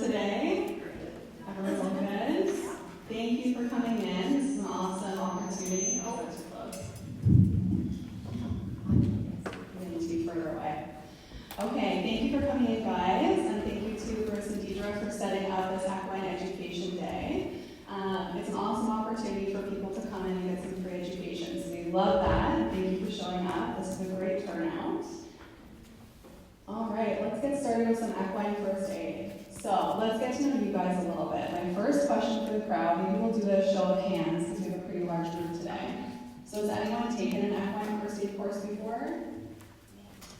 today? Everyone's all good? Thank you for coming in. This is an awesome opportunity. Oh, that's too close. I'm going to be further away. Okay, thank you for coming in, guys, and thank you to Bruce and Deidre for setting up this Equine Education Day. It's an awesome opportunity for people to come in and get some free education, so we love that. Thank you for showing up. This is a great turnout. All right, let's get started with some Equine First Aid. So let's get to know you guys a little bit. My first question for the crowd, maybe we'll do a show of hands because we have a pretty large group today. So has anyone taken an Equine First Aid course before?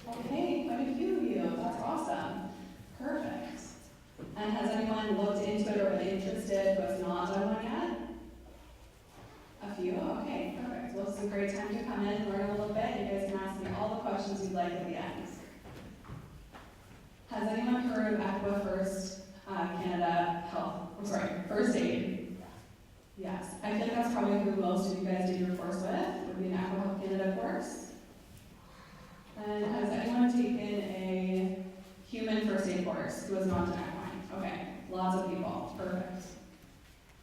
Okay, quite a few of you. That's awesome. Perfect. And has anyone looked into it or been interested who has not done one yet? A few? Okay, perfect. Well, it's a great time to come in, learn a little bit. You guys can ask me all the questions you'd like at the end. Has anyone heard of Equi-Health Canada First Aid? Yes. I feel like that's probably who most of you guys did your course with, would be an Equi-Health Canada course. And has anyone taken a human first aid course who has not done equine? Okay, lots of people. Perfect.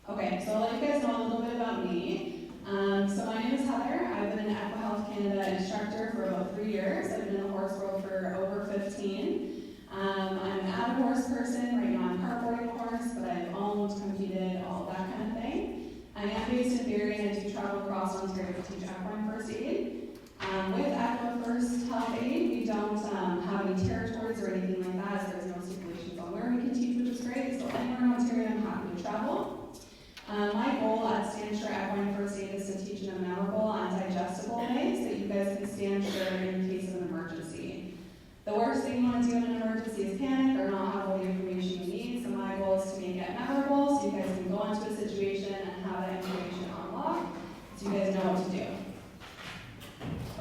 Okay, so I'll let you guys know a little bit about me. So my name is Heather. I've been an Equi-Health Canada instructor for about 3 years. I've been in the horse world for over 15. I'm an avid horse person. Right now I'm cartboarding a horse, but I've owned, competed, all that kind of thing. I am based in Barrie and I do travel across Ontario to teach equine first aid. With Equi-Health Aid, we don't have any territories or anything like that, so there's no stipulations on where we can teach, which is great. So anywhere in Ontario, I'm happy to travel. My goal at Sure Equine First Aid is to teach in a memorable and digestible way so that you guys can stand sure in case of an emergency. The worst thing you want to do in an emergency is panic or not have all the information you need, so my goal is to make it memorable so you guys can go into a situation and have that information on lock so you guys know what to do.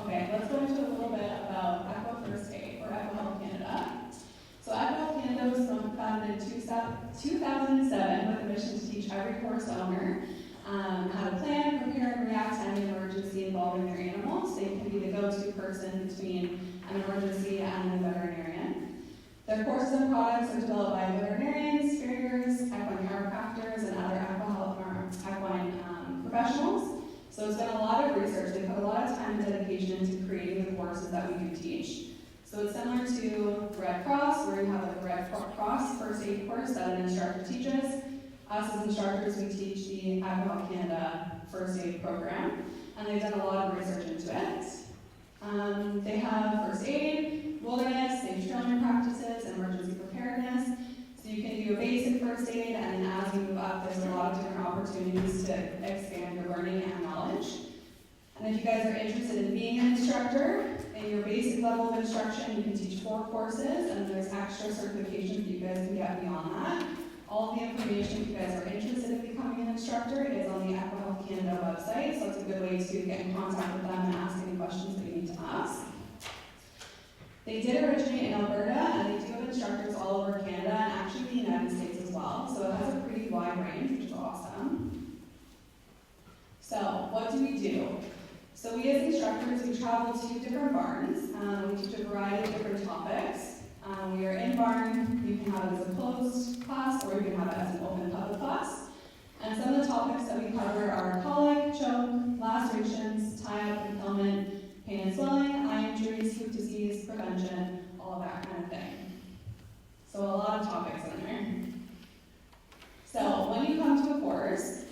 Okay, let's go into a little bit about Equi First Aid, or Equi-Health Canada. So Equi-Health Canada was founded in 2007 with a mission to teach every horse owner how to plan, prepare, and react to any emergency involving their animals. They can be the go-to person between an emergency and a veterinarian. Their courses and products are developed by veterinarians, farriers, equine chiropractors, and other equine professionals. So it's been a lot of research. They put a lot of time and dedication into creating the courses that we do teach. So it's similar to Red Cross, where you have a Red Cross First Aid course that an instructor teaches. Us as instructors, we teach the Equi-Health Canada First Aid program, and they've done a lot of research into it. They have first aid, wilderness, safe training practices, and emergency preparedness. So you can do a basic first aid, and then as you move up, there's a lot of different opportunities to expand your learning and knowledge. And if you guys are interested in being an instructor, in your basic level of instruction, you can teach 4 courses, and there's extra certifications you guys can get beyond that. All of the information, if you guys are interested in becoming an instructor, is on the Equi-Health Canada website, so it's a good way to get in contact with them and ask any questions that you need to ask. They did originate in Alberta, and they do have instructors all over Canada, and actually the United States as well, so it has a pretty wide range, which is awesome. So, what do we do? So we as instructors, we travel to different barns. We teach a variety of different topics. We are in barn. You can have it as a closed class, or you can have it as an open public class. And some of the topics that we cover are colic, choke, lacerations, tie-up, impalement, pain and swelling, eye injuries, hoof disease, prevention, all of that kind of thing. So a lot of topics in there. So when you come to a course,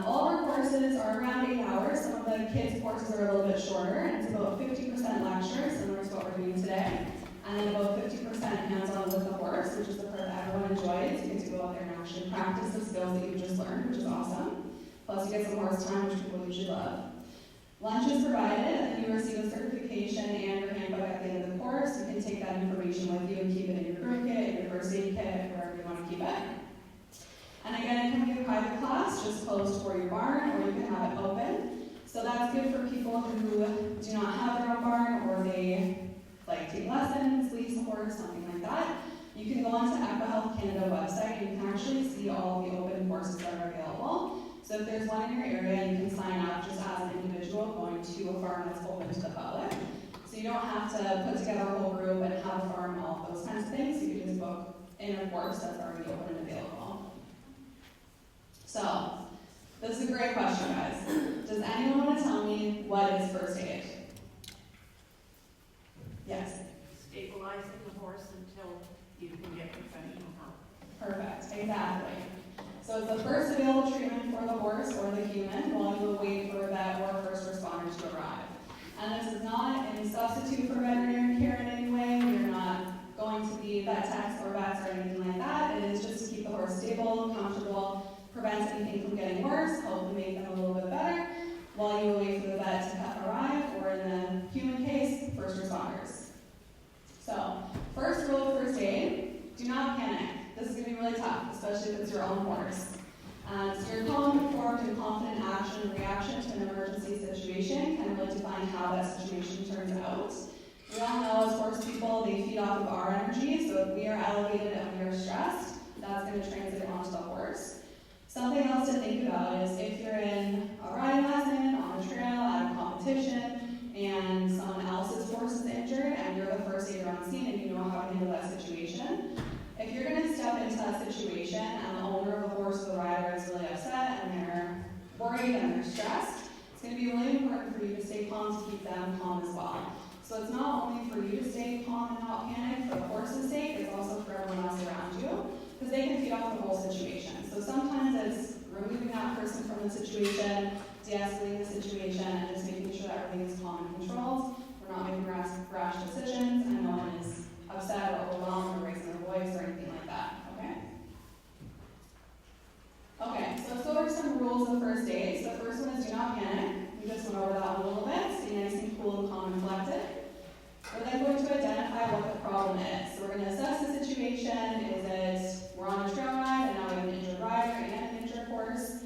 all of our courses are around 8 hours. Some of the kids' courses are a little bit shorter, and it's about 50% lecture, similar to what we're doing today, and then about 50% hands-on with the horse, which is the part that everyone enjoys. You get to go out there and actually practice the skills that you just learned, which is awesome. Plus you get some horse time, which people usually love. Lunch is provided, and you receive a certification and your handbook at the end of the course. You can take that information with you and keep it in your group kit, in your first aid kit, wherever you want to keep it. And again, it can be a private class, just closed for your barn, or you can have it open. So that's good for people who do not have their own barn, or they like take lessons, lease a horse, something like that. You can go onto the Equi-Health Canada website, and you can actually see all of the open courses that are available. So if there's one in your area, you can sign up just as an individual going to a farm that's open to the public. So you don't have to put together a whole group and have a farm, all of those kinds of things. You can just book in a course that's already open and available. what is first aid? Yes? Stabilizing the horse until you can get professional help. Perfect, exactly. So it's the first available treatment for the horse or the human while you wait for a vet or first responder to arrive. And this is not a substitute for veterinary care in any way. You're not going to be vet techs or vets or anything like that. It is just to keep the horse stable, comfortable, prevent anything from getting worse, hopefully make them a little bit better, while you wait for the vet to arrive, or in the human case, first responders. So, first rule of first aid, do not panic. This is going to be really tough, especially if it's your own horse. So your calm, informed, and confident action and reaction to an emergency situation can really define how that situation turns out. We all know as horse people, they feed off of our energy, so if we are elevated and we are stressed, that's going to translate onto the horse. Something else to think about is if you're in a riding lesson, on a trail, at a competition, and someone else's horse is injured, and you're the first aider on scene and you know how to handle that situation. If you're going to step into that situation and the owner of the horse or the rider is really upset and they're worried and they're stressed, it's going to be really important for you to stay calm to keep them calm as well. So it's not only for you to stay calm and not panic for the horse's sake, it's also for everyone else around you, because they can feed off the whole situation. So sometimes it's removing that person from the situation, de-escalating the situation, and just making sure that everything is calm and controlled. We're not making rash decisions, and no one is upset or overwhelmed or raising their voice or anything like that, okay? Okay, so let's go over some rules of first aid. So the first one is do not panic. We just went over that one a little bit. Stay nice and cool and calm and collected. We're then going to identify what the problem is. So we're going to assess the situation. Is it we're on a trail ride and now we have an injured rider and an injured horse?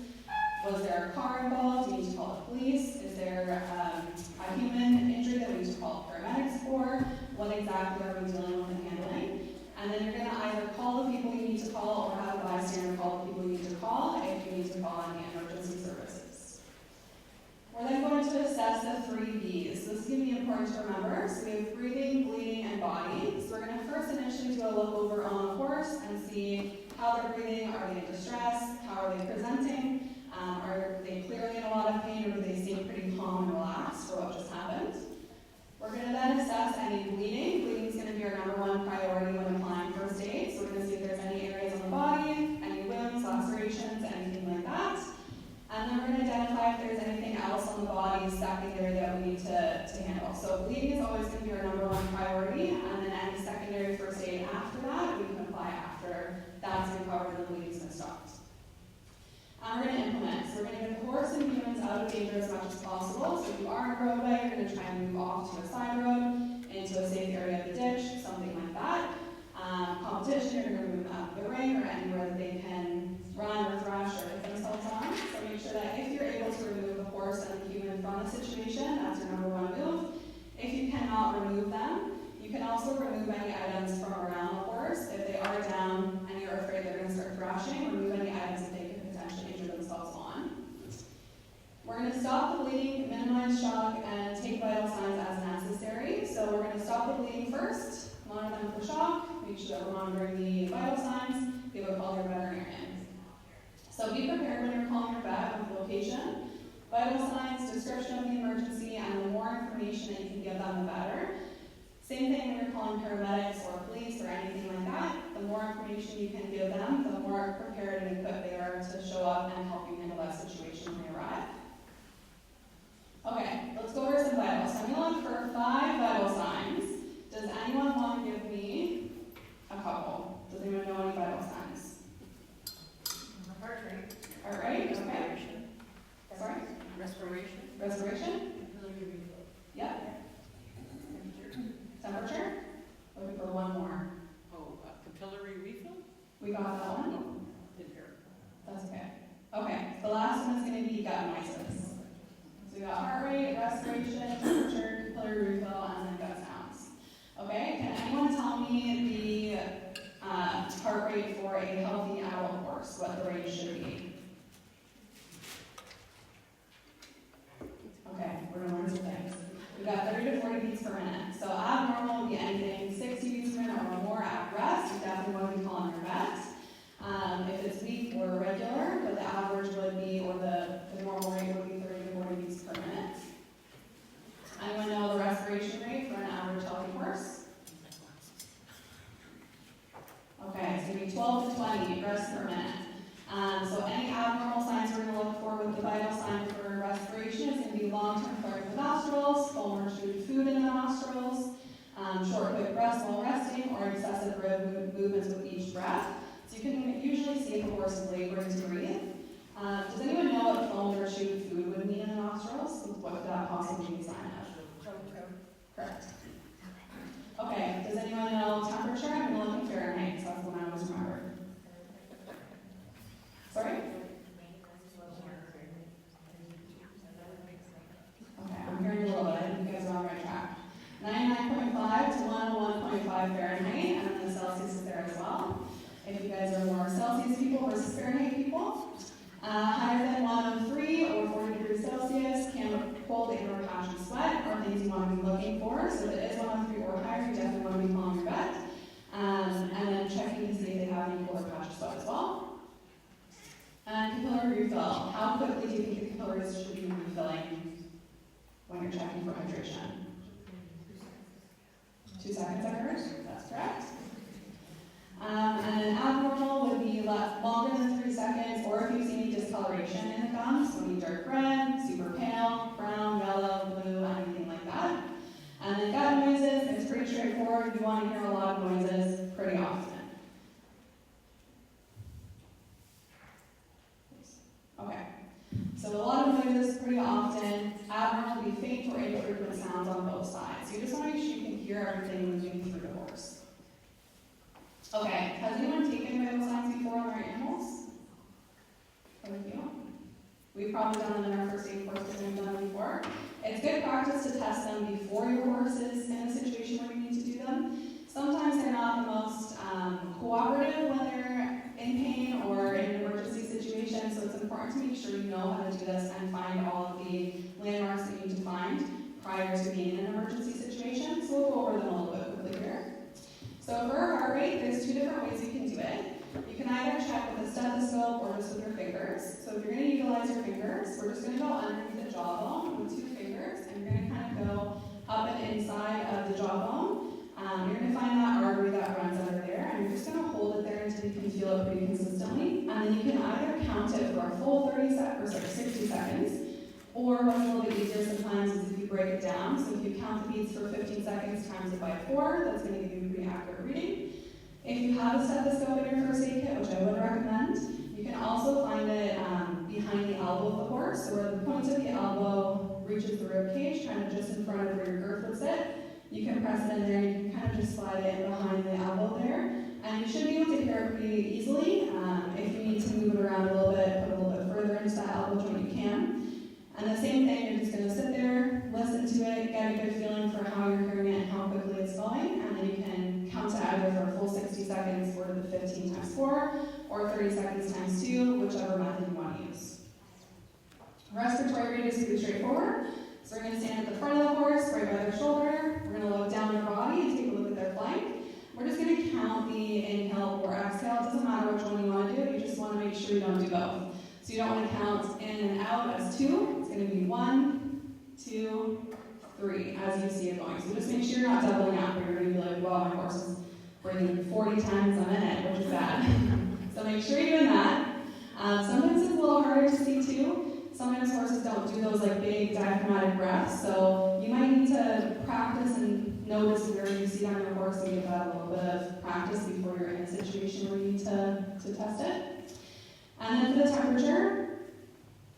Was there a car involved? Do we need to call the police? Is there a human injury that we need to call paramedics for? What exactly are we dealing with and handling? And then you're going to either call the people you need to call or have a bystander call the people you need to call if you need to call any emergency services. We're then going to assess the 3 B's. So this is going to be important to remember. So we have breathing, bleeding, and body. So we're going to first initially do a look over on the horse and see how they're breathing. Are they in distress? How are they presenting? Are they clearly in a lot of pain, or do they seem pretty calm and relaxed for what just happened? We're going to then assess any bleeding. Bleeding is going to be our #1 priority when applying first aid. So we're going to see if there's any areas on the body, any wounds, lacerations, anything like that. And then we're going to identify if there's anything else on the body secondary that we need to handle. So bleeding is always going to be our #1 priority, and then any secondary first aid after that, we can apply after that's been covered and the bleeding's been stopped. And we're going to implement. So we're going to get the horse and humans out of danger as much as possible. So if you are on a roadway, you're going to try and move off to a side road, into a safe area of the ditch, something like that. Competition, you're going to move them out of the ring or anywhere that they can run or thrash or hit themselves on. So make sure that if you're able to remove the horse and the human from the situation, that's your #1 move. If you cannot remove them, you can also remove any items from around the horse. If they are down and you're afraid they're going to start thrashing, remove any items that they could potentially injure themselves on. We're going to stop the bleeding, minimize shock, and take vital signs as necessary. So we're going to stop the bleeding first, monitor them for shock, make sure that we're monitoring the vital signs, be able to call your veterinarian. So be prepared when you're calling your vet with location, vital signs, description of the emergency, and the more information that you can give them, the better. Same thing when you're calling paramedics or police or anything like that. The more information you can give them, the more prepared and equipped they are to show up and help you handle that situation when they arrive. Okay, let's go over some vitals. So I'm going to look for 5 vital signs. Does anyone want to give me a couple? Does anyone know any vital signs? Heart rate. Heart rate, okay. Sorry? Respiration. Respiration? Yep. Temperature? Looking for one more. Oh, capillary refill? We got that one? No, didn't hear. That's okay. Okay, the last one is going to be gut noises. So we got heart rate, respiration, temperature, capillary refill, and then gut sounds. Okay, can anyone tell me the heart rate for a healthy adult horse, what the range should be? Okay, we're going to learn some things. We've got 30 to 40 beats per minute. So abnormal would be anything 60 beats per minute or more at rest. You definitely want to be calling your vet. If it's weak or irregular, but the average would be, or the normal rate would be 30 to 40 beats per minute. repetitive movements with each breath. So you can usually see if a horse is laboring to breathe. Does anyone know what foamed or chewed food would mean in the nostrils? What could that possibly be a sign of? Correct. Okay, does anyone know temperature? I'm going to look at Fahrenheit, so that's the one I always remember. Sorry? Okay, I'm hearing a little bit. I think you guys are on the right track. 99.5 to 101.5 Fahrenheit, and then the Celsius is there as well. If you guys are more Celsius people versus Fahrenheit people. Higher than 103 or 40 degrees Celsius can cold and or patchy sweat are things you want to be looking for. So if it is 103 or higher, you definitely want to be calling your vet. And then checking to see if they have any cold or patchy sweat as well. And capillary refill. How quickly do you think the capillaries should be refilling when you're checking for hydration? 2 seconds, I heard. That's correct. And an abnormal would be longer than 3 seconds, or if you see any discoloration in the gums, so any dark red, super pale, brown, yellow, blue, anything like that. And then gut noises, it's pretty straightforward. You want to hear a lot of noises pretty often. Okay, so a lot of noises pretty often. Abnormal would be faint or infrequent sounds on both sides. So you just want to make sure you can hear everything moving through the horse. Okay, has anyone taken vital signs before on their animals? Thank you. We've probably done them in our first aid courses and we've done them before. It's good practice to test them before your horse is in a situation where you need to do them. Sometimes they're not the most cooperative when they're in pain or in an emergency situation, so it's important to make sure you know how to do this and find all of the landmarks that you need to find prior to being in an emergency situation. So we'll go over them a little bit quickly here. So for our heart rate, there's 2 different ways you can do it. You can either check with a stethoscope or just with your fingers. So if you're going to utilize your fingers, we're just going to go underneath the jawbone with 2 fingers, and you're going to kind of go up and inside of the jawbone. You're going to find that artery that runs under there, and you're just going to hold it there until you can feel it pretty consistently. And then you can either count it for a full 60 seconds, or what's a little bit easier sometimes is if you break it down. So if you count the beats for 15 seconds times it by 4, that's going to give you a pretty accurate reading. If you have a stethoscope in your first aid kit, which I would recommend, you can also find it behind the elbow of the horse, so where the point of the elbow reaches the rib cage, kind of just in front of where your girth would sit. You can press it in there, and you can kind of just slide it behind the elbow there, and you should be able to hear it pretty easily. If you need to move it around a little bit, put a little bit further into that elbow joint, you can. And the same thing, you're just going to sit there, listen to it, get a good feeling for how you're hearing it and how quickly it's going, and then you can count it either for a full 60 seconds or the 15 times 4, or 30 seconds times 2, whichever method you want to use. Respiratory rate is pretty straightforward. So we're going to stand at the front of the horse, right by their shoulder. We're going to look down their body and take a look at their flank. We're just going to count the inhale or exhale. It doesn't matter which one you want to do, you just want to make sure you don't do both. So you don't want to count in and out as 2. It's going to be 1, 2, 3 as you see it going. So just make sure you're not doubling up, or you're going to be like, well, my horse is breathing 40 times a minute, which is bad. So make sure you're doing that. Sometimes it's a little harder to see too. Sometimes horses don't do those like big diaphragmatic breaths, so you might need to practice and notice where you see on your horse and give that a little bit of practice before you're in a situation where you need to test it. And then for the temperature,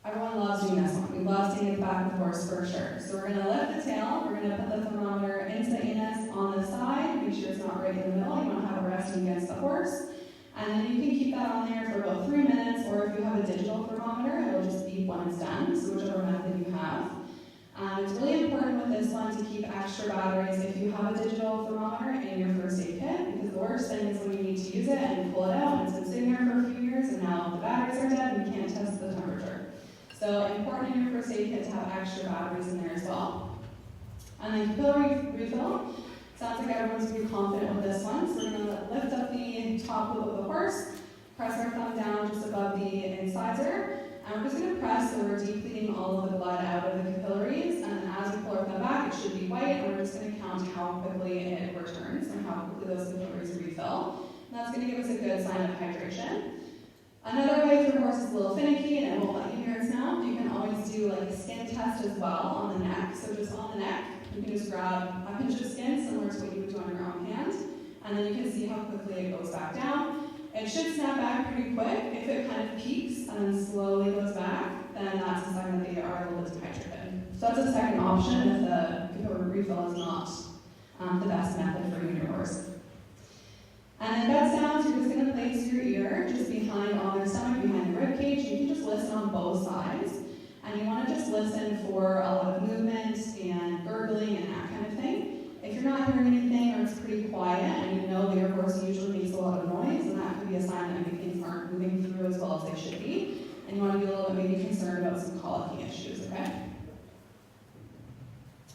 everyone loves doing this one. We love seeing the back of the horse for sure. So we're going to lift the tail, we're going to put the thermometer into the anus on the side, make sure it's not right in the middle, you want to have it resting against the horse. And then you can keep that on there for about 3 minutes, or if you have a digital thermometer, it'll just beep when it's done, so whichever method you have. It's really important with this one to keep extra batteries if you have a digital thermometer in your first aid kit, because the worst thing is when you need to use it and you pull it out and it's been sitting there for a few years and now the batteries are dead and you can't test the temperature. So important in your first aid kit to have extra batteries in there as well. And then capillary refill. Sounds like everyone's pretty confident with this one. So we're going to lift up the top loop of the horse, press our thumb down just above the incisor, and we're just going to press so we're depleting all of the blood out of the capillaries. And then as we pull our thumb back, it should be white, and we're just going to count how quickly it returns and how quickly those capillaries refill. And that's going to give us a good sign of hydration. Another way if your horse is a little finicky, and I won't let you hear it now, you can always do like a skin test as well on the neck. So just on the neck, you can just grab a pinch of skin, similar to what you would do on your own hand, and then you can see how quickly it goes back down. It should snap back pretty quick. If it kind of peaks and then slowly goes back, then that's a sign that they are a little bit dehydrated. So that's a second option if the refill is not the best method for you and your horse. And then bed sounds, you're just going to place your ear just behind on their stomach, behind the rib cage. You can just listen on both sides. And you want to just listen for a lot of movement and gurgling and that kind of thing. If you're not hearing anything or it's pretty quiet and you know that your horse usually makes a lot of noise, then that could be a sign that maybe things aren't moving through as well as they should be. And you want to be a little bit maybe concerned about some colicky issues, okay?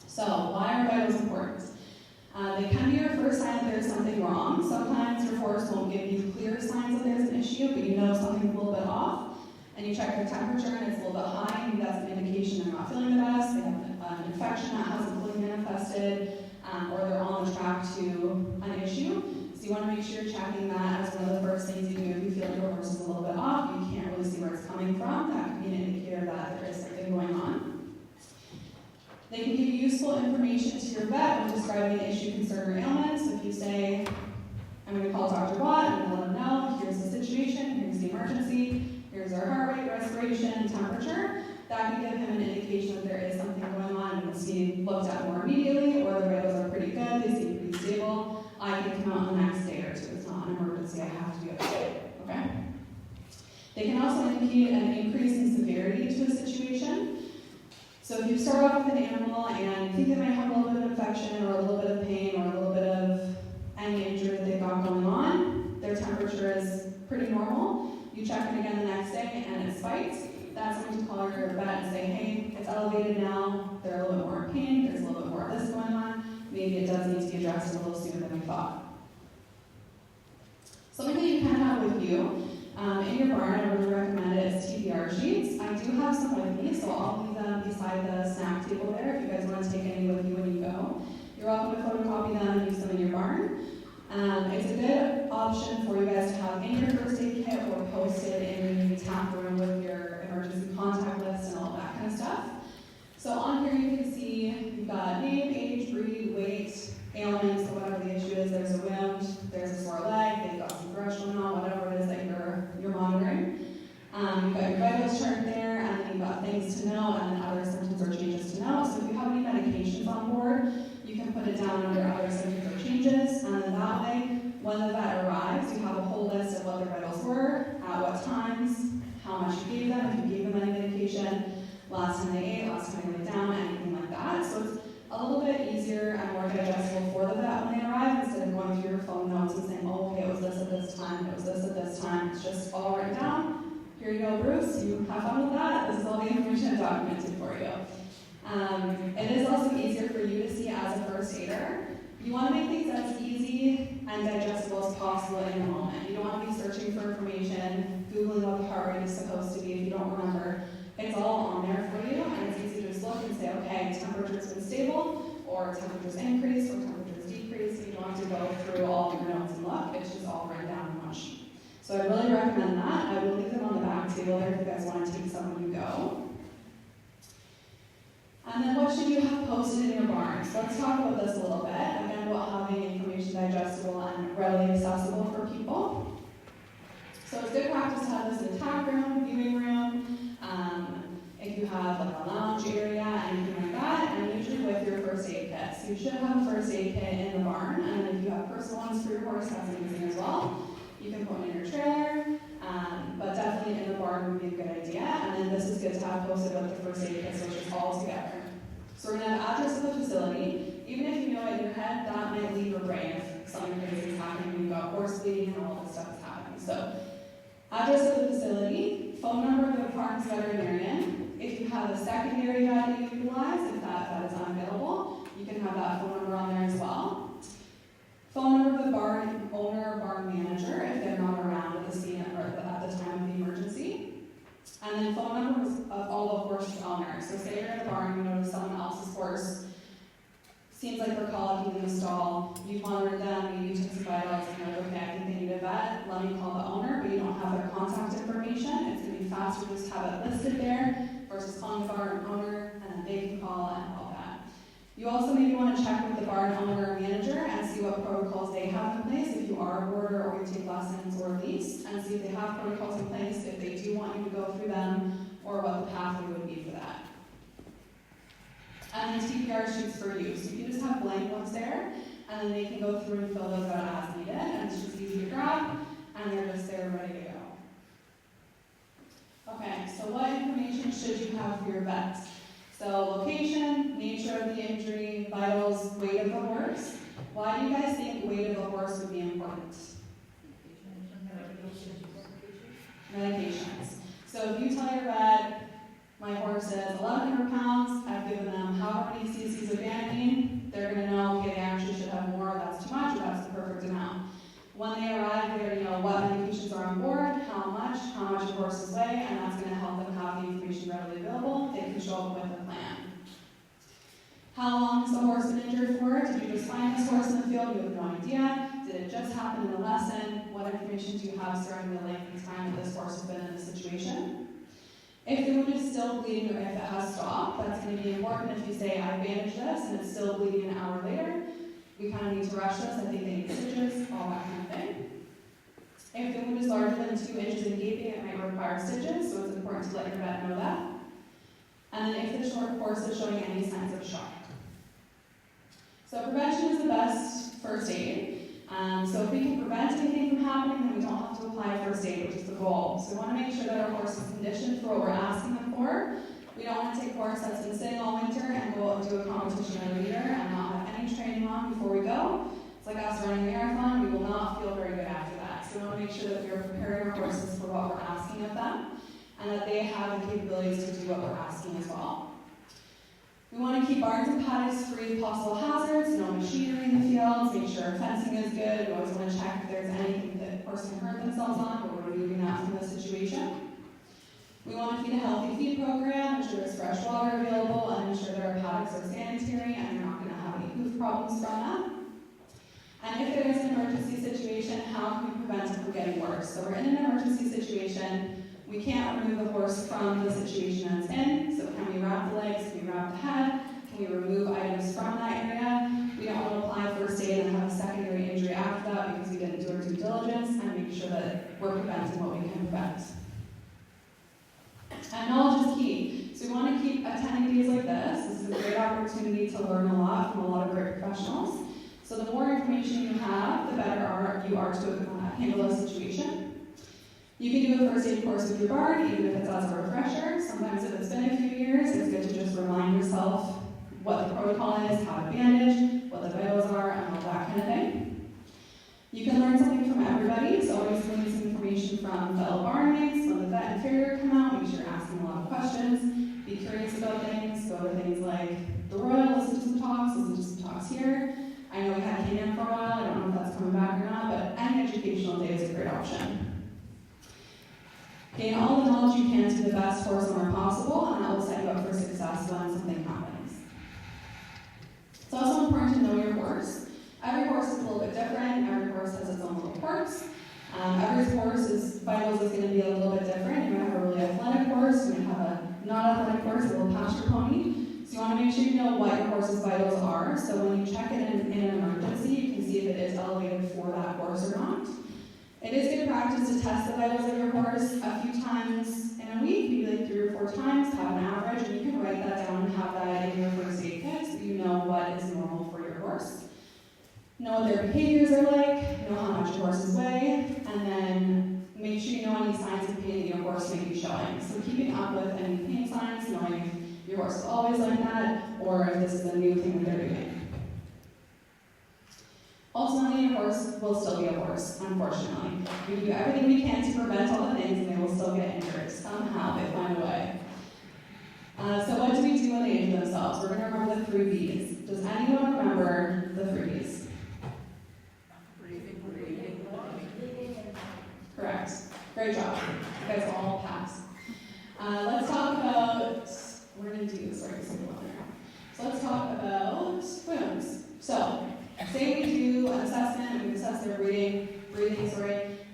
So, why are vitals important? They can be your first sign that there's something wrong. Sometimes your horse won't give you clear signs that there's an issue, but you know something's a little bit off. And you check their temperature and it's a little bit high, maybe that's an indication they're not feeling the best, they have an infection that hasn't fully manifested, or they're on the track to an issue. So you want to make sure you're checking that as one of the first things you do. If you feel like your horse is a little bit off, you can't really see where it's coming from, that could be an indicator that there is something going on. They can give you useful information to your vet when describing an issue, concern, or ailment. So if you say, I'm going to call Dr. Watt, I'm going to let him know, here's the situation, here's the emergency, here's our heart rate, respiration, temperature, that can give him an indication that there is something going on and must be looked at more immediately, or the vitals are pretty good, they seem pretty stable. I can come out the next day or two. It's not an emergency, I have to be updated, okay? They can also indicate an increase in severity to a situation. So if you start off with an animal and you think they might have a little bit of infection or a little bit of pain or a little bit of any injury that they've got going on, their temperature is pretty normal. You check it again the next day and it spikes. That's when you call your vet and say, hey, it's elevated now, they're a little bit more in pain, there's a little bit more of this going on, maybe it does need to be addressed a little sooner than we thought. Something that you can have with you in your barn, I really recommend it, is TPR sheets. I do have some with me, so I'll leave them beside the snack table there if you guys want to take any with you when you go. You're welcome to photocopy them and use them in your barn. It's a good option for you guys to have in your first aid kit or posted in the tap room with your emergency contact list and all that kind of stuff. So on here you can see you've got name, age, breed, weight, ailments, or whatever the issue is. There's a wound, there's a sore leg, they've got some thrush going on, whatever it is that you're monitoring. You've got your vitals chart there, and then you've got things to know, and then other symptoms or changes to know. So if you have any medications on board, you can put it down under other symptoms or changes, and then that way, when the vet arrives, you have a whole list of what their vitals were, at what times, how much you gave them, if you gave them any medication, last time they ate, last time they laid down, anything like that. So it's a little bit easier and more digestible for the vet when they arrive, instead of going through your phone notes and saying, oh, okay, it was this at this time, it was this at this time. It's just all written down. Here you go, Bruce, you have fun with that. This is all the information I've documented for you. It is also easier for you to see as a first aider. You want to make things as easy and digestible as possible in the moment. You don't want to be searching for information, Googling what the heart rate is supposed to be if you don't remember. It's all on there for you, and it's easy to just look and say, okay, temperature's been stable, or temperature's increased, or temperature's decreased. You don't have to go through all of your notes and look. It's just all written down in one sheet. So I really recommend that. I will leave them on the back table there if you guys want to take some when you go. And then what should you have posted in your barn? So let's talk about this a little bit. Again, about having information digestible and readily accessible for people. So it's good practice to have this in the tack room, viewing room, if you have like a lounge area, anything like that, and usually with your first aid kit. So you should have a first aid kit in the barn, and then if you have personal ones for your horse, that's amazing as well. You can put one in your trailer, but definitely in the barn would be a good idea. And then this is good to have posted with the first aid kit, so it's just all together. So we're going to have address of the facility. Even if you know it in your head, that might leave your brain if something crazy is happening when you've got horse bleeding and all this stuff is happening. So address of the facility, phone number of the department's veterinarian. If you have a secondary vet that you utilize, if that vet is unavailable, you can have that phone number on there as well. Phone number of the barn owner or barn manager if they're not around at the scene or at the time of the emergency. And then phone numbers of all the horse owners. So say you're in the barn, you notice someone else's horse seems like they're colicking in the stall. You've monitored them, maybe you took some vitals, and you're like, okay, I think they need a vet. Let me call the owner, but you don't have their contact information. It's going to be faster to just have it listed there versus calling the barn owner, and then they can call and all that. You also maybe want to check with the barn owner or manager and see see what protocols they have in place if you are a boarder or you take lessons or lease, and see if they have protocols in place, if they do want you to go through them, or what the pathway would be for that. And then TPR sheets for you. So you can just have blank ones there, and then they can go through and fill those out as needed, and it's just easy to grab, and they're just there ready to go. Okay, so what information should you have for your vet? So location, nature of the injury, vitals, weight of the horse. Why do you guys think weight of the horse would be important? Medications. So if you tell your vet, my horse is 1,100 pounds, I've given them however many cc's of vanadine, they're going to know, okay, they actually should have more, that's too much, or that's the perfect amount. When they arrive, they already know what medications are on board, how much your horses weigh, and that's going to help them have the information readily available. They can show up with a plan. How long has the horse been injured for? Did you just find this horse in the field? You have no idea. Did it just happen in the lesson? What information do you have surrounding the length of time that this horse has been in this situation? If the wound is still bleeding or if it has stopped, that's going to be important. If you say, I bandaged this and it's still bleeding an hour later, we kind of need to rush this. I think they need stitches, all that kind of thing. If the wound is larger than 2 inches in gaping, it might require stitches, so it's important to let your vet know that. And then if the horse is showing any signs of shock. So prevention is the best first aid. So if we can prevent anything from happening, then we don't have to apply first aid, which is the goal. So we want to make sure that our horse is conditioned for what we're asking them for. We don't want to take a horse that's been sitting all winter and go out and do a competition in a leader and not have any training on before we go. It's like us running a marathon. We will not feel very good after that. So we want to make sure that we are preparing our horses for what we're asking of them and that they have the capabilities to do what we're asking as well. We want to keep barns and paddocks free of possible hazards, no machinery in the fields, make sure our fencing is good. We always want to check if there's anything that a horse can hurt themselves on, but we're removing that from the situation. We want to feed a healthy feed program, ensure there's fresh water available, and ensure that our paddocks are sanitary and you're not going to have any hoof problems from that. And if there is an emergency situation, how can we prevent it from getting worse? So we're in an emergency situation. We can't remove the horse from the situation that it's in. So can we wrap the legs? Can we wrap the head? Can we remove items from that area? We don't want to apply first aid and have a secondary injury after that because we didn't do our due diligence and make sure that we're preventing what we can prevent. And knowledge is key. So we want to keep attending days like this. This is a great opportunity to learn a lot from a lot of great professionals. So the more information you have, the better you are to handle a situation. You can do a first aid course with your barn, even if it's as a refresher. Sometimes if it's been a few years, it's good to just remind yourself what the protocol is, how to bandage, what the vitals are, and all that kind of thing. You can learn something from everybody, so always glean some information from fellow barnmates. When the vet and farrier come out, make sure you're asking a lot of questions. Be curious about things. Go to things like the Royal, listen to some talks, listen to some talks here. I know we had Canaan for a while, I don't know if that's coming back or not, but any educational day is a great option. Gain all the knowledge you can to the best horse owner possible, and that will set you up for success when something happens. It's also important to know your horse. Every horse is a little bit different. Every horse has its own little quirks. Every horse's vitals is going to be a little bit different. You might have a really athletic horse. You might have a not athletic horse, a little pasture pony. So you want to make sure you know what your horse's vitals are. So when you check it in an emergency, you can see if it is elevated for that horse or not. It is good practice to test the vitals of your horse a few times in a week, maybe like 3 or 4 times, have an average, and you can write that down and have that in your first aid kit so you know what is normal for your horse. Know what their behaviors are like, know how much your horses weigh, and then make sure you know any signs of pain that your horse may be showing. So keeping up with any pain signs, knowing if your horse is always like that, or if this is a new thing that they're doing. Ultimately, your horse will still be a horse, unfortunately. We do everything we can to prevent all the things, and they will still get injured. Somehow, they find a way. So what do we do when they injure themselves? We're going to remember the 3 Bs. Does anyone remember the 3 Bs? Breathing. Correct. Great job. You guys all passed. Let's talk about, we're going to do, sorry, something on there. So let's talk about wounds. So, say we do an assessment, we assess their breathing,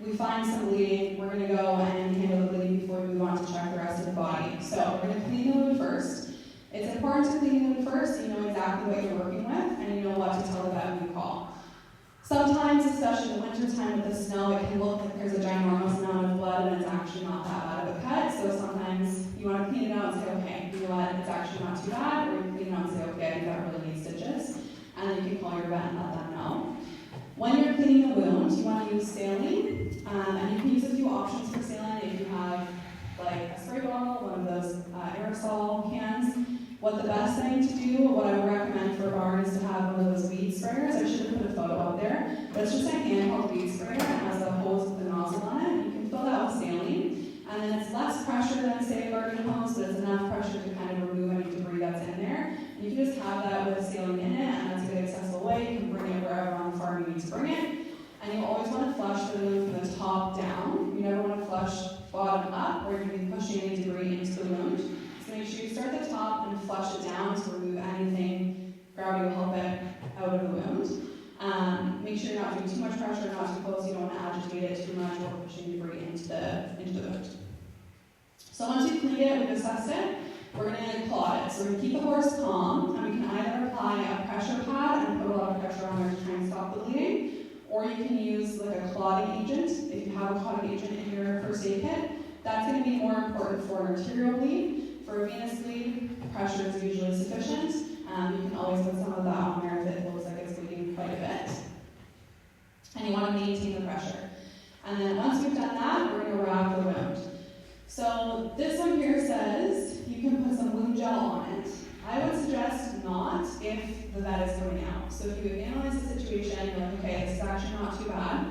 we find some bleeding, we're going to go and handle the bleeding before we move on to check the rest of the body. So we're going to clean the wound first. It's important to clean the wound first so you know exactly what you're working with and you know what to tell the vet when you call. Sometimes, especially in the wintertime with the snow, it can look like there's a ginormous amount of blood and it's actually not that bad of a cut. So sometimes you want to clean it out and say, okay, you know what, it's actually not too bad. Or you clean it out and say, okay, I think that really needs stitches. And then you can call your vet and let them know. When you're cleaning the wound, you want to use saline. And you can use a few options for saline if you have like a spray bottle, one of those aerosol cans. What the best thing to do, what I would recommend for a barn is to have one of those weed sprayers. I should have put a photo up there. But it's just a handheld weed sprayer and has a hose with a nozzle on it. You can fill that with saline. And then it's less pressure than, say, a garden hose, but it's enough pressure to kind of remove any debris that's in there. And you can just have that with saline in it, and that's a good accessible way. You can bring it wherever on the farm you need to bring it. And you always want to flush the wound from the top down. You never want to flush bottom up, or you're going to be pushing any debris into the wound. So make sure you start at the top and flush it down to remove anything. Gravity will help it out of the wound. Make sure you're not doing too much pressure, not too close. You don't want to agitate it too much or pushing debris into the wound. So once you've cleaned it, we've assessed it, we're going to clot it. So we're going to keep the horse calm, and we can either apply a pressure pad and put a lot of pressure on there to try and stop the bleeding, or you can use like a clotting agent. If you have a clotting agent in your first aid kit, that's going to be more important for an arterial bleed. For a venous bleed, pressure is usually sufficient. You can always put some of that on there if it looks like it's bleeding quite a bit. And you want to maintain the pressure. And then once we've done that, we're going to wrap the wound. So this one here says you can put some wound gel on it. I would suggest not if the vet is coming out. So if you analyze the situation, you're like, okay, this is actually not too bad.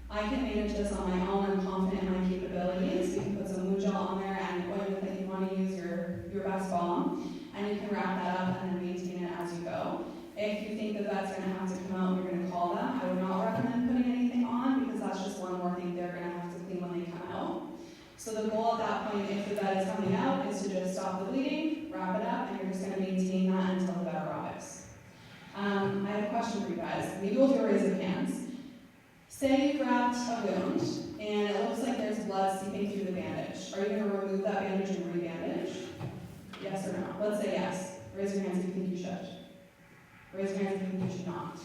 I can manage this on my own. I'm confident in my capabilities. You can put some wound gel on there and ointment that you want to use, your best balm, and you can wrap that up and then maintain it as you go. If you think that that's going to have to come out, you're going to call them. I would not recommend putting anything on because that's just one more thing they're going to have to clean when they come out. So the goal at that point, if the vet is coming out, is to just stop the bleeding, wrap it up, and you're just going to maintain that until the vet arrives. I have a question for you guys. Maybe we'll do a raise of hands. Say you've wrapped a wound, and it looks like there's blood seeping through the bandage. Are you going to remove that bandage and re-bandage? Yes or no? Let's say yes. Raise your hands if you think you should. Raise your hands if you think you should not.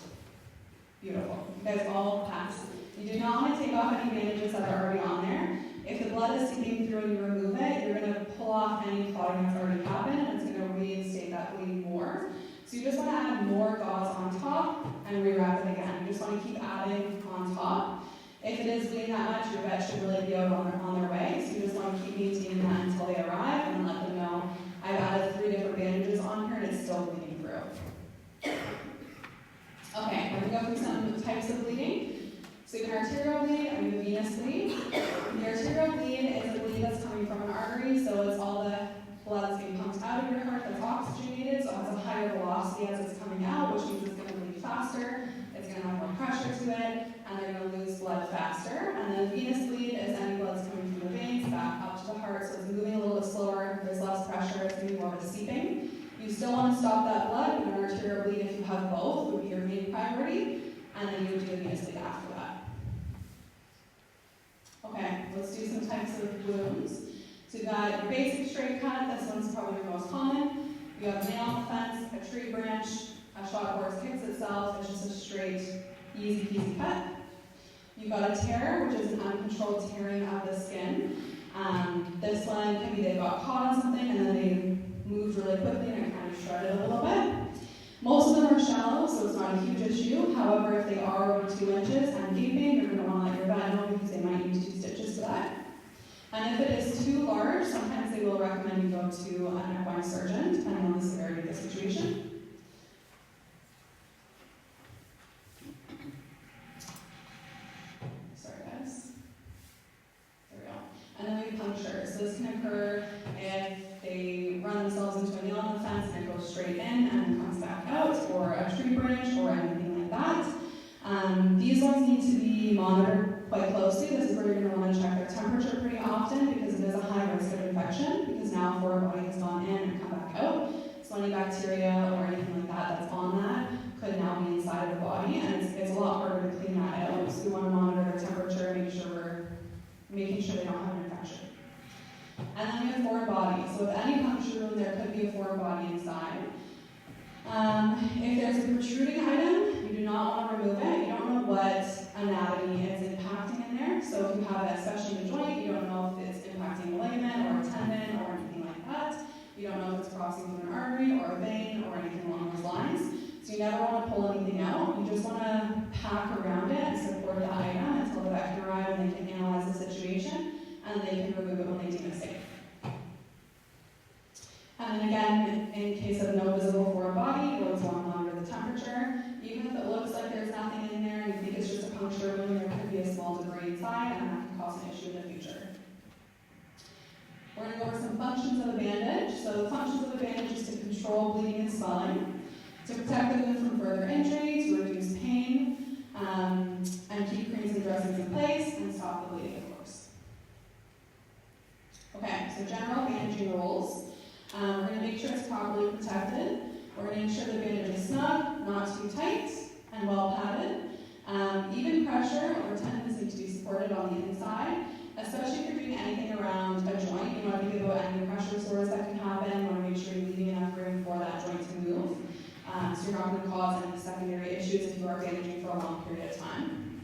Beautiful. You guys all pass. You do not want to take off any bandages that are already on there. If the blood is seeping through and you remove it, you're going to pull off any clotting that's already happened, and it's going to reinstate that bleeding more. So you just want to add more gauze on top and rewrap it again. You just want to keep adding on top. If it is bleeding that much, your vet should really be out on their way. So you just want to keep maintaining that until they arrive and let them know, I've added 3 different bandages on here and it's still bleeding through. Okay, we're going to go through some types of bleeding. So you have an arterial bleed and a venous bleed. The arterial bleed is a bleed that's coming from an artery, so it's all the blood that's being pumped out of your heart that's oxygenated, so it has a higher velocity as it's coming out, which means it's going to bleed faster, it's going to have more pressure to it, and they're going to lose blood faster. And then venous bleed is any blood that's coming from the veins back up to the heart, so it's moving a little bit slower, there's less pressure, it's going to be more of a seeping. You still want to stop that blood, but an arterial bleed, if you have both, would be your main priority, and then you would do a venous bleed after that. Okay, let's do some types of wounds. So you've got your basic straight cut, this one's probably your most common. You have a nail on the fence, a tree branch, a shot horse kicks itself, it's just a straight, easy peasy cut. You've got a tear, which is an uncontrolled tearing of the skin. This one can be they got caught on something and then they moved really quickly and it kind of shredded a little bit. Most of them are shallow, so it's not a huge issue. However, if they are over 2 inches and gaping, you're going to want to let your vet know because they might use 2 stitches for that. And if it is too large, sometimes they will recommend you go to an equine surgeon, depending on the severity of the situation. Sorry guys. There we go. And then we have puncture. So this can occur if they run themselves into a nail on the fence and it goes straight in and comes back out, or a tree branch, or anything like that. These ones need to be monitored quite closely. This is where you're going to want to check their temperature pretty often because it is a high risk of infection because now foreign body has gone in and come back out. So any bacteria or anything like that that's on that could now be inside of the body, and it's a lot harder to clean that out. So we want to monitor their temperature and make sure we're making sure they don't have an infection. And then we have foreign body. So with any puncture wound, there could be a foreign body inside. If there's a protruding item, you do not want to remove it. You don't know what anatomy it's impacting in there. So if you have it, especially in the joint, you don't know if it's impacting a ligament or a tendon or anything like that. You don't know if it's crossing through an artery or a vein or anything along those lines. So you never want to pull anything out. You just want to pack around it and support the item until the vet can arrive and they can analyze the situation, and they can remove it when they deem it safe. And then again, in case of no visible foreign body, you always want to monitor the temperature. Even if it looks like there's nothing in there and you think it's just a puncture wound, there could be a small debris inside, and that can cause an issue in the future. We're going to go over some functions of a bandage. So the functions of a bandage is to control bleeding and swelling, to protect the wound from further injury, to reduce pain, and keep creams and dressings in place, and stop the bleeding, of course. Okay, so general bandaging rules. We're going to make sure it's properly protected. We're going to ensure the bandage is snug, not too tight, and well padded. Even pressure or tendons need to be supported on the inside, especially if you're doing anything around a joint. You want to think about any pressure sores that can happen. You want to make sure you're leaving enough room for that joint to move. So you're not going to cause any secondary issues if you are bandaging for a long period of time.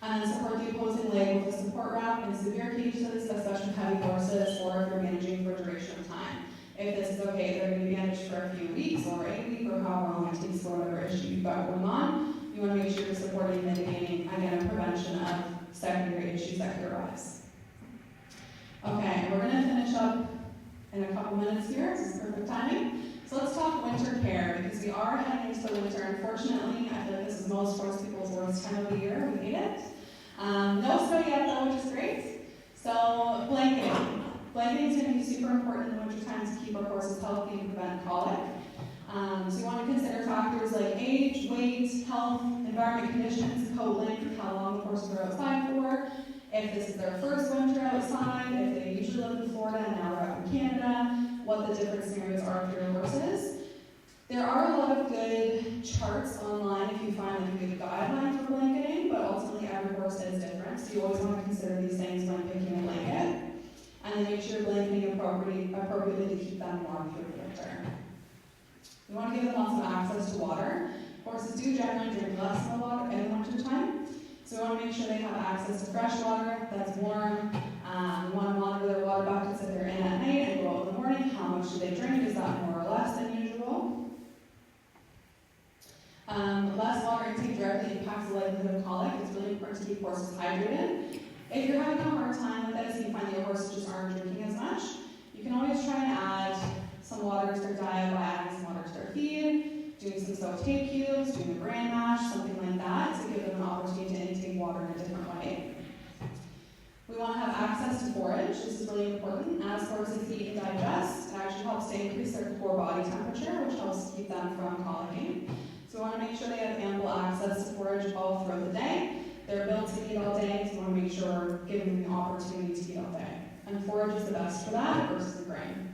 And then support the opposing leg with a support wrap in severe cases, especially with heavy horses, or if you're bandaging for a duration of time. If this is okay, they're going to be bandaged for a few weeks or a week or however long it takes for whatever issue you've got going on. You want to make sure you're supporting, mitigating, again, a prevention of secondary issues that could arise. Okay, we're going to finish up in a couple minutes here. This is perfect timing. So let's talk winter care, because we are heading into the winter. Unfortunately, I feel like this is most horse people's worst time of the year. We hate it. No snow yet though, which is great. So blanketing. Blanketing is going to be super important in the winter time to keep our horses healthy and prevent colic. So you want to consider factors like age, weight, health, environment conditions, coat length, how long the horses are outside for, if this is their first winter outside, if they usually live in Florida and now they're up in Canada, what the different scenarios are for your horses. There are a lot of good charts online if you find like a good guideline for blanketing, but ultimately every horse is different, so you always want to consider these things when picking a blanket. And then make sure you're blanketing appropriately to keep them warm through the winter. You want to give them lots of access to water. Horses do generally drink less in the water in the winter time, so we want to make sure they have access to fresh water that's warm. We want to monitor their water buckets if they're in at night and go out in the morning. How much do they drink? Is that more or less than usual? Less water intake directly impacts the likelihood of colic. It's really important to keep horses hydrated. If you're having a hard time with this and you find that your horses just aren't drinking as much, you can always try and add some water to their diet by adding some water to their feed, doing some soaked hay cubes, doing a bran mash, something like that, to give them an opportunity to intake water in a different way. We want to have access to forage. This is really important. As horses eat and digest, it actually helps to increase their core body temperature, which helps keep them from colicking. So we want to make sure they have ample access to forage all throughout the day. They're built to eat all day, so we want to make sure we're giving them the opportunity to eat all day. And forage is the best for that versus the grain.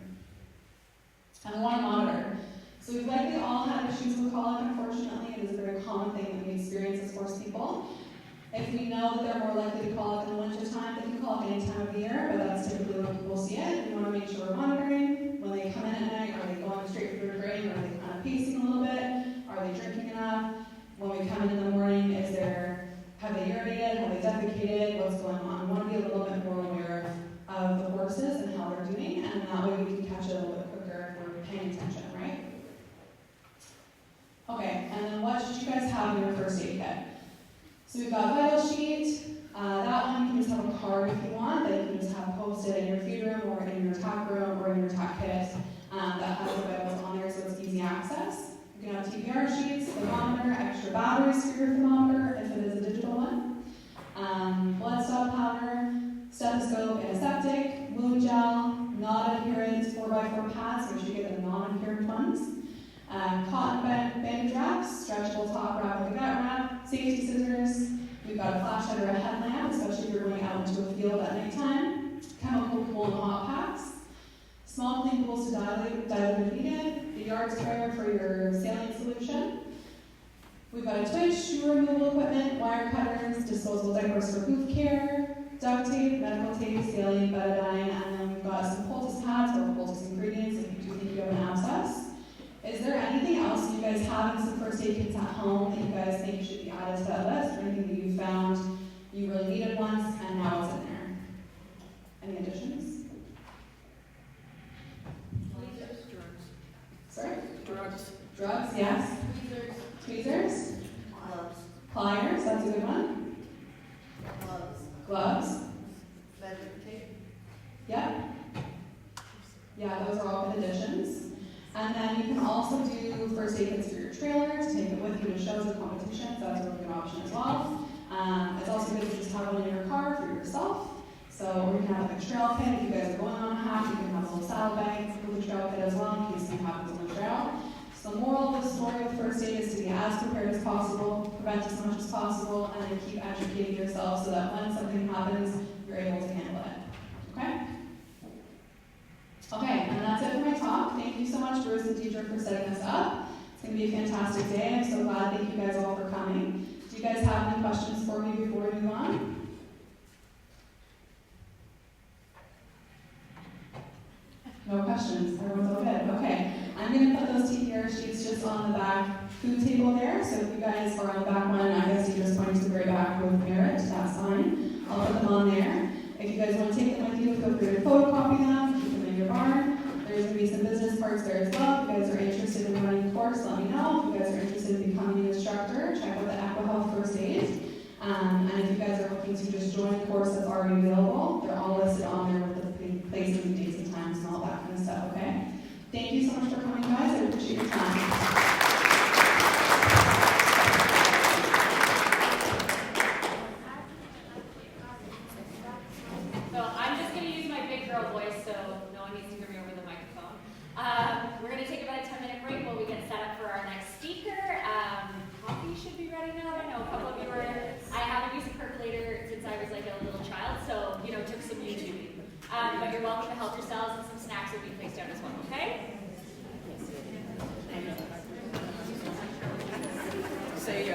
And we want to monitor. So we've likely all had issues with colic, unfortunately. It is a very common thing that we experience as horse people. If we know that they're more likely to colic in the winter time, they can colic any time of the year, but that's typically when people see it. We want to make sure we're monitoring. When they come in at night, are they going straight for their grain, or are they kind of pacing a little bit? Are they drinking enough? When we come in the morning, have they urinated? Have they defecated? What's going on? We want to be a little bit more aware of the horses and how they're doing, and that way we can catch it a little bit quicker if we're paying attention, right? Okay, and then what should you guys have in your first aid kit? So we've got vital sheet. That one you can just have a card if you want, that you can just have posted in your feed room or in your tack room or in your tack kit that has the vitals on there, so it's easy access. You can have TPR sheets, thermometer, extra batteries for your thermometer if it is a digital one, blood stop powder, stethoscope, antiseptic, wound gel, non-adherent 4x4 pads, make sure you get the non-adherent ones, cotton bandage wraps, stretchable top wrap with a gut wrap, safety scissors. We've got a flashlight or a headlamp, especially if you're going out into a field at nighttime, chemical cool and hot packs, small clean pools to dilute if needed, the yard sprayer for your saline solution. We've got a twitch, shoe removal equipment, wire cutters, disposable diapers for hoof care, duct tape, medical tape, saline, betadine, and then we've got some poultice pads or poultice ingredients if you do think you have an abscess. Is there anything else you guys have in some first aid aid kits at home that you guys think should be added to that list, or anything that you found you really needed once and now it's in there? Any additions? Leasers, drugs. Sorry? Drugs. Drugs, yes. Leasers. Tweezers? Gloves. Pliers, that's a good one. Gloves. Gloves? Measuring tape. Yep. Yeah, those are all good additions. And then you can also do first aid kits for your trailer to take it with you to shows and competitions. That's a really good option as well. It's also good to just have one in your car for yourself. So, or you can have like a trail kit. If you guys are going on a hike, you can have a little saddle bag with a trail kit as well in case something happens on the trail. So the moral of the story with first aid is to be as prepared as possible, prevent as much as possible, and then keep educating yourself so that when something happens, you're able to handle it. Okay? Okay, and that's it for my talk. Thank you so much, Bruce and Deidre, for setting this up. It's going to be a fantastic day. I'm so glad. Thank you guys all for coming. Do you guys have any questions for me before we move on? No questions. Everyone's all good. Okay. I'm going to put those TPR sheets just on the back food table there. So if you guys are on the back one, I guess you just point to the very back with merit. That's fine. I'll put them on there. If you guys want to take them with you, feel free to photocopy them, keep them in your barn. There's going to be some business cards there as well. If you guys are interested in running a course, let me know. If you guys are interested in becoming an instructor, check out the Equi-Health First Aid. And if you guys are looking to just join a course that's already available, they're all listed on there with the places and dates and times and all that kind of stuff, okay? Thank you so much for coming, guys. I appreciate your time. We're going to take about a 10-minute break while we get set up for our next speaker. Coffee should be ready now. I know a couple of you are. I haven't used a percolator since I was like a little child, so took some YouTubing. But you're welcome to help yourselves, and some snacks will be placed down as well. Okay? Say